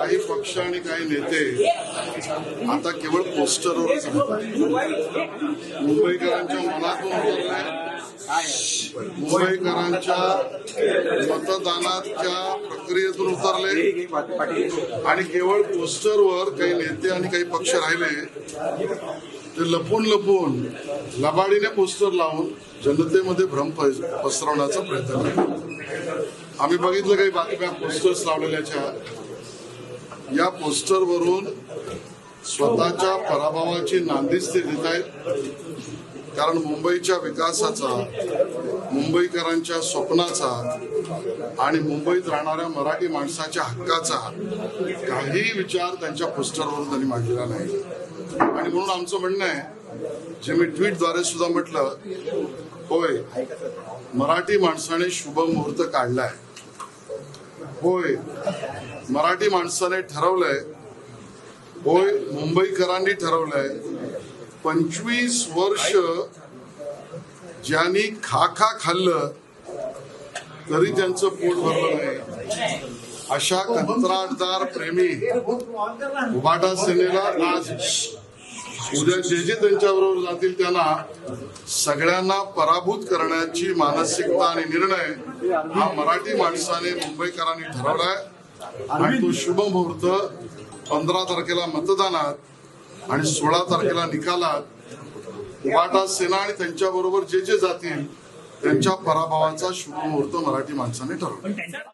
काही पक्ष आणि काही नेते आता केवळ पोस्टरवरच मुंबईकरांच्या मनातून उतरले, मुंबईकरांच्या मतदानाच्या प्रक्रियेतून उतरले आणि केवळ पोस्टरवर काही नेते आणि काही पक्ष राहिले ते लपून लपून लबाडीने पोस्टर लावून जनतेमध्ये भ्रम पसरवण्याचा प्रयत्न करतात. आम्ही बघितलं काही बातम्या पोस्टर्स लावलेल्याच्या. या पोस्टरवरून स्वतःच्या पराभवाची नांदीच ते देत आहेत. कारण मुंबईच्या विकासाचा, मुंबईकरांच्या स्वप्नाचा आणि मुंबईत राहणाऱ्या मराठी माणसाच्या हक्काचा काही विचार त्यांच्या पोस्टरवरून त्यांनी मांडलेला नाही. आणि म्हणून आमचं म्हणणं आहे, जे मी ट्विटद्वारे सुद्धा म्हटलं, होय मराठी माणसाने शुभ मुहूर्त काढलाय, होय मराठी माणसाने ठरवलंय, होय मुंबईकरांनी ठरवलंय, 25 वर्ष ज्यांनी खा खाल्लं तरी त्यांचं पोट भरलं नाही, अशा कंत्राटदार प्रेमी उभाटा सेनेला आज उद्या जे त्यांच्याबरोबर जातील त्यांना सगळ्यांना पराभूत करण्याची मानसिकता आणि निर्णय हा मराठी माणसाने, मुंबईकरांनी ठरवलाय. आणि तो शुभ मुहूर्त 15 तारखेला मतदानात आणि 16 तारखेला निकालात उभाटा सेना आणि त्यांच्याबरोबर जे जातील त्यांच्या पराभवाचा शुभ मुहूर्त मराठी माणसाने ठरवला.